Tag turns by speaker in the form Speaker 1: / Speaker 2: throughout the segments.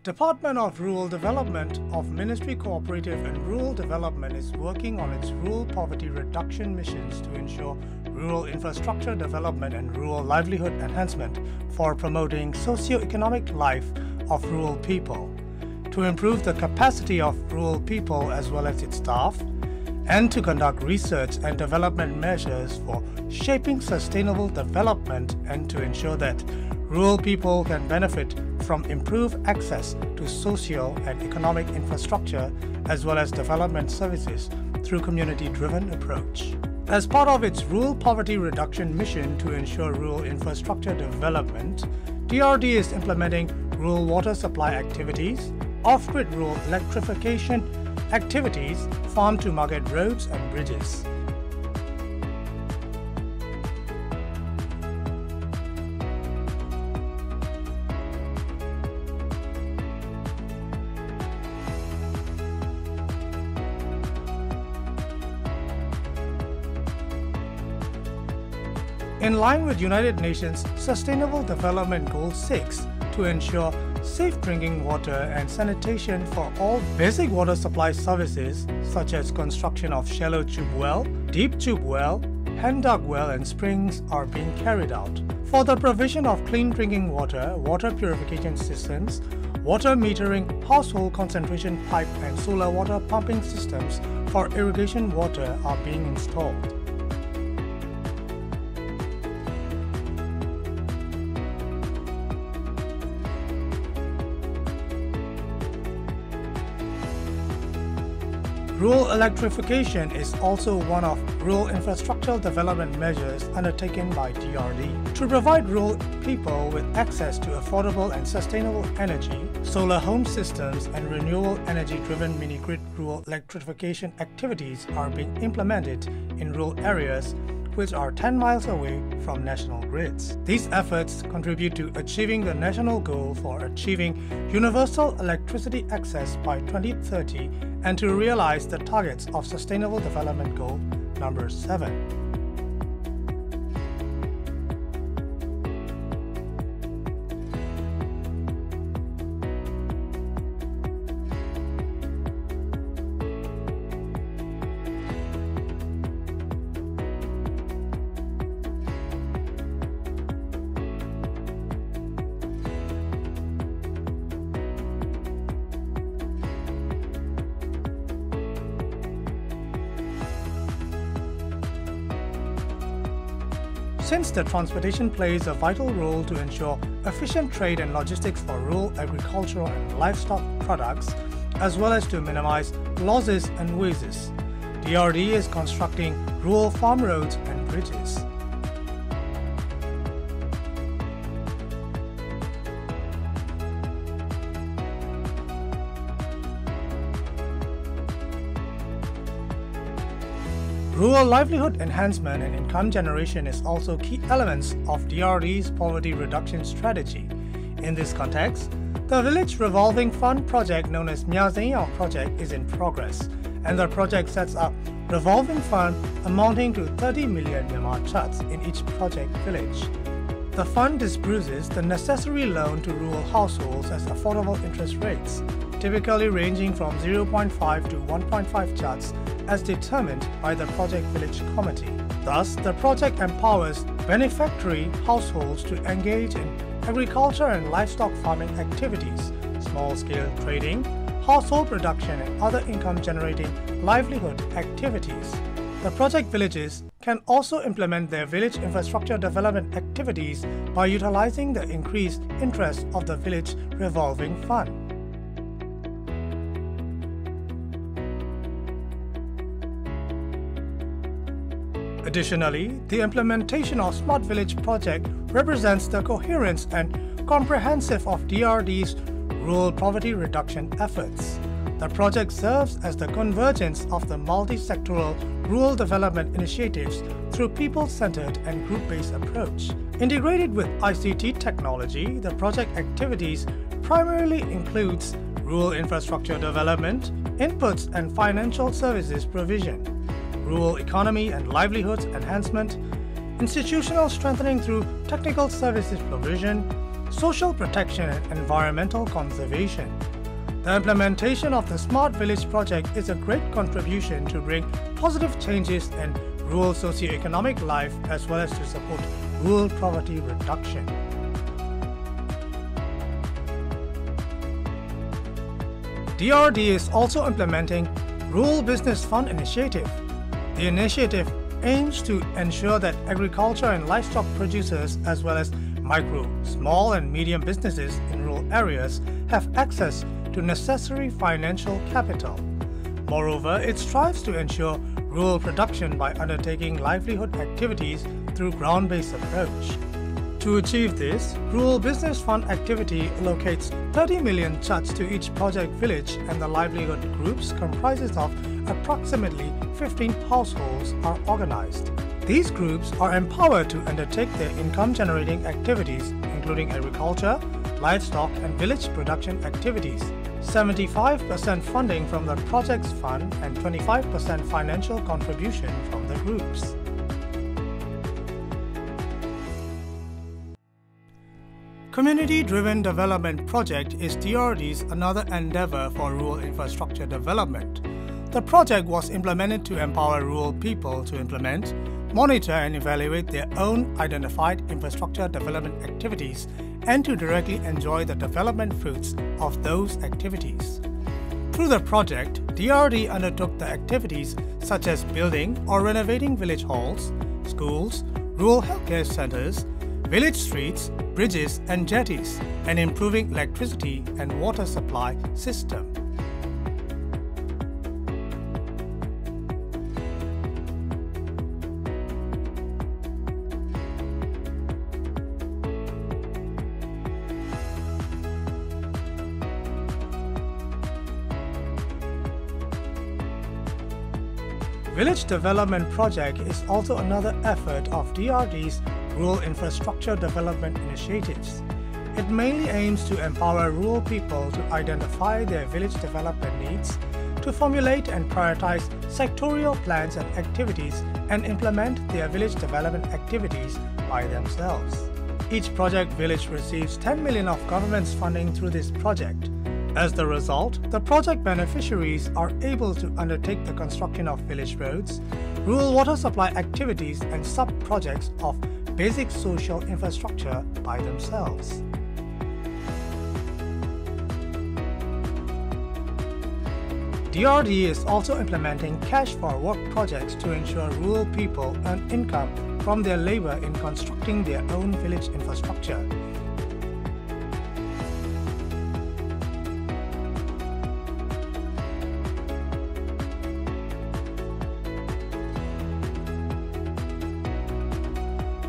Speaker 1: Department of Rural Development of Ministry Cooperative and Rural Development is working on its rural poverty reduction missions to ensure rural infrastructure development and rural livelihood enhancement for promoting socio-economic life of rural people, to improve the capacity of rural people as well as its staff, and to conduct research and development measures for shaping sustainable development and to ensure that rural people can benefit from improved access to socio and economic infrastructure as well as development services through community-driven approach. As part of its rural poverty reduction mission to ensure rural infrastructure development, DRD is implementing rural water supply activities, off-grid rural electrification activities, farm-to-market roads and bridges. In line with United Nations Sustainable Development Goal 6 to ensure safe drinking water and sanitation for all basic water supply services such as construction of shallow tube well, deep tube well, hand dug well and springs are being carried out. For the provision of clean drinking water, water purification systems, water metering, household concentration pipe and solar water pumping systems for irrigation water are being installed. Rural electrification is also one of rural infrastructural development measures undertaken by DRD. To provide rural people with access to affordable and sustainable energy, solar home systems and renewable energy-driven mini-grid rural electrification activities are being implemented in rural areas which are 10 miles away from national grids. These efforts contribute to achieving the national goal for achieving universal electricity access by 2030 and to realize the targets of Sustainable Development Goal number 7. Since the transportation plays a vital role to ensure efficient trade and logistics for rural agricultural and livestock products, as well as to minimize losses and wastes, DRD is constructing rural farm roads and bridges. Rural livelihood enhancement and income generation is also key elements of DRD's poverty reduction strategy. In this context, the Village Revolving Fund project known as Myanmar project is in progress, and the project sets up revolving fund amounting to 30 million Myanmar chats in each project village. The fund disburses the necessary loan to rural households at affordable interest rates, typically ranging from 0.5 to 1.5 chats as determined by the Project Village Committee. Thus, the project empowers beneficiary households to engage in agriculture and livestock farming activities, small-scale trading, household production and other income-generating livelihood activities. The project villages can also implement their village infrastructure development activities by utilizing the increased interest of the Village Revolving Fund. Additionally, the implementation of Smart Village project represents the coherence and comprehensive of DRD's rural poverty reduction efforts. The project serves as the convergence of the multi-sectoral rural development initiatives through people-centered and group-based approach. Integrated with ICT technology, the project activities primarily includes rural infrastructure development, inputs and financial services provision, rural economy and livelihoods enhancement, institutional strengthening through technical services provision, social protection and environmental conservation. The implementation of the Smart Village project is a great contribution to bring positive changes in rural socio-economic life as well as to support rural poverty reduction. DRD is also implementing Rural Business Fund Initiative. The initiative aims to ensure that agriculture and livestock producers as well as micro, small and medium businesses in rural areas have access to necessary financial capital. Moreover, it strives to ensure rural production by undertaking livelihood activities through ground-based approach. To achieve this, Rural Business Fund activity allocates 30 million chuts to each project village, and the livelihood groups comprises of approximately 15 households are organized. These groups are empowered to undertake their income-generating activities, including agriculture, livestock and village production activities. 75% funding from the project's fund and 25% financial contribution from the groups. Community-driven development project is DRD's another endeavor for rural infrastructure development. The project was implemented to empower rural people to implement, monitor and evaluate their own identified infrastructure development activities and to directly enjoy the development fruits of those activities. Through the project, DRD undertook the activities such as building or renovating village halls, schools, rural healthcare centers, village streets, bridges and jetties, and improving electricity and water supply system. Village Development Project is also another effort of DRD's Rural Infrastructure Development Initiatives. It mainly aims to empower rural people to identify their village development needs, to formulate and prioritize sectorial plans and activities, and implement their village development activities by themselves. Each project village receives 10 million of government's funding through this project. As the result, the project beneficiaries are able to undertake the construction of village roads, rural water supply activities and sub-projects of basic social infrastructure by themselves. DRD is also implementing cash for work projects to ensure rural people earn income from their labor in constructing their own village infrastructure.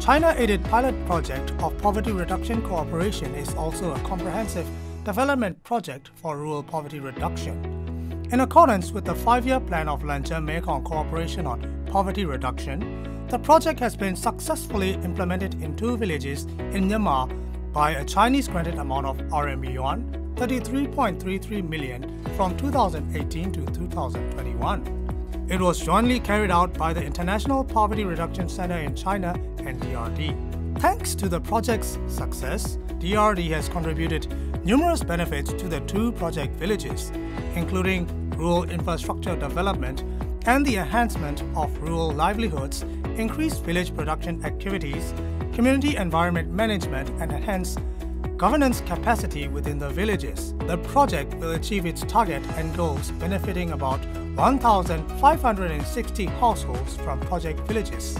Speaker 1: China-aided pilot project of Poverty Reduction Cooperation is also a comprehensive development project for rural poverty reduction. In accordance with the 5-year plan of Lanka-Mekong Cooperation on Poverty Reduction, the project has been successfully implemented in 2 villages in Myanmar by a Chinese-granted amount of RMB yuan 33.33 million from 2018 to 2021. It was jointly carried out by the International Poverty Reduction Center in China and DRD. Thanks to the project's success, DRD has contributed numerous benefits to the 2 project villages, including rural infrastructure development and the enhancement of rural livelihoods, increased village production activities, community environment management, and enhanced governance capacity within the villages. The project will achieve its target and goals, benefiting about 1,560 households from project villages.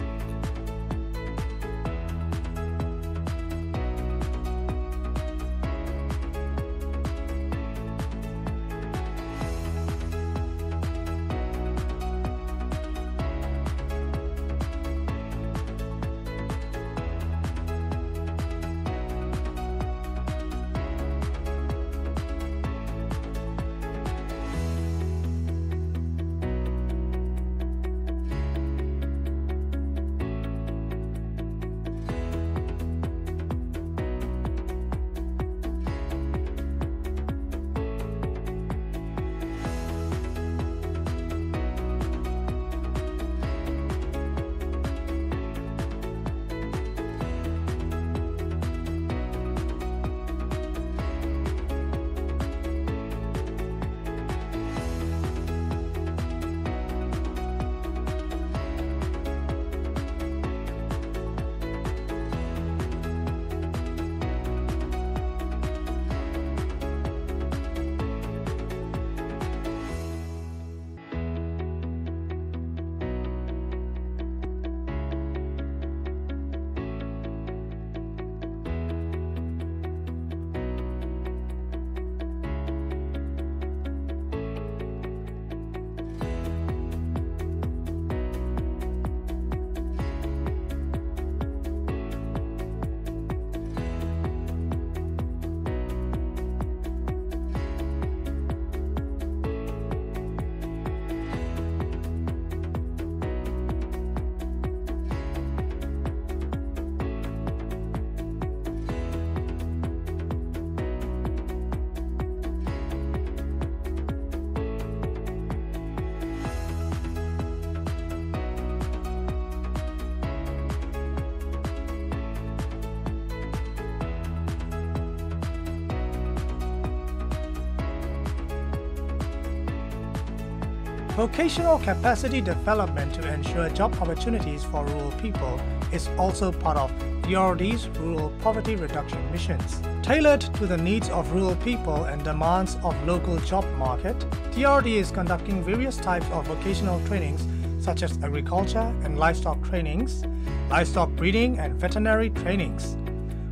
Speaker 1: Vocational capacity development to ensure job opportunities for rural people is also part of DRD's rural poverty reduction missions. Tailored to the needs of rural people and demands of local job market, DRD is conducting various types of vocational trainings such as agriculture and livestock trainings, livestock breeding and veterinary trainings,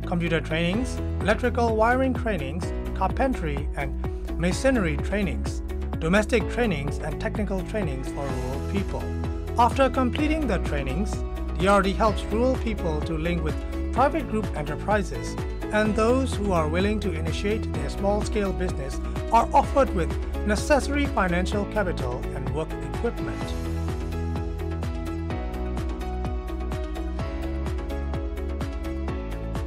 Speaker 1: computer trainings, electrical wiring trainings, carpentry and masonry trainings, domestic trainings and technical trainings for rural people. After completing the trainings, DRD helps rural people to link with private group enterprises, and those who are willing to initiate their small-scale business are offered with necessary financial capital and work equipment.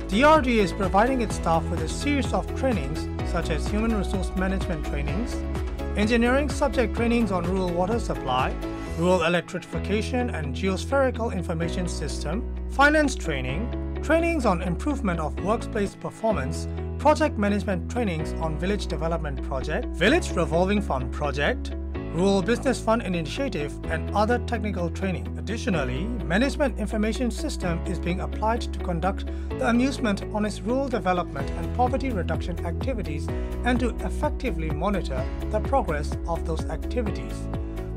Speaker 1: DRD is providing its staff with a series of trainings such as human resource management trainings, engineering subject trainings on rural water supply, rural electrification and geospherical information system, finance training, trainings on improvement of workplace performance, project management trainings on village development project, village revolving fund project, rural business fund initiative, and other technical training. Additionally, management information system is being applied to conduct the amusement on its rural development and poverty reduction activities and to effectively monitor the progress of those activities.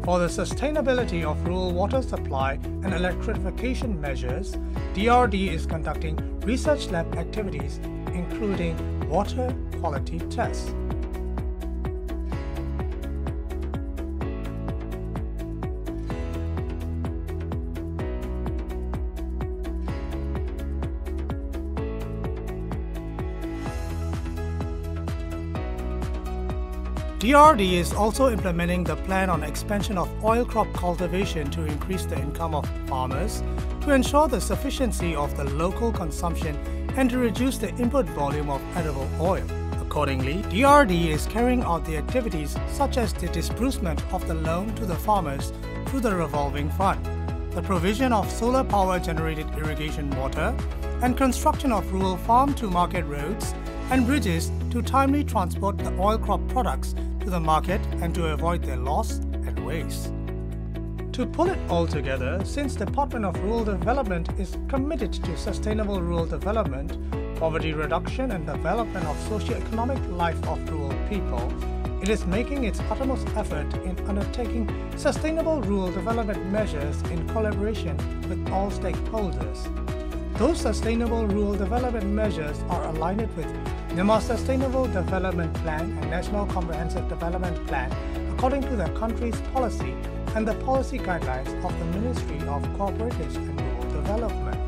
Speaker 1: For the sustainability of rural water supply and electrification measures, DRD is conducting research lab activities including water quality tests. DRD is also implementing the plan on expansion of oil crop cultivation to increase the income of farmers, to ensure the sufficiency of the local consumption, and to reduce the input volume of edible oil. Accordingly, DRD is carrying out the activities such as the disbursement of the loan to the farmers through the revolving fund, the provision of solar power generated irrigation water, and construction of rural farm-to-market roads and bridges to timely transport the oil crop products to the market and to avoid their loss and waste. To pull it all together, since the Department of Rural Development is committed to sustainable rural development, poverty reduction and development of socio-economic life of rural people, it is making its utmost effort in undertaking sustainable rural development measures in collaboration with all stakeholders. Those sustainable rural development measures are aligned with Myanmar's Sustainable Development Plan and National Comprehensive Development Plan according to the country's policy and the policy guidelines of the Ministry of Cooperatives and Rural Development.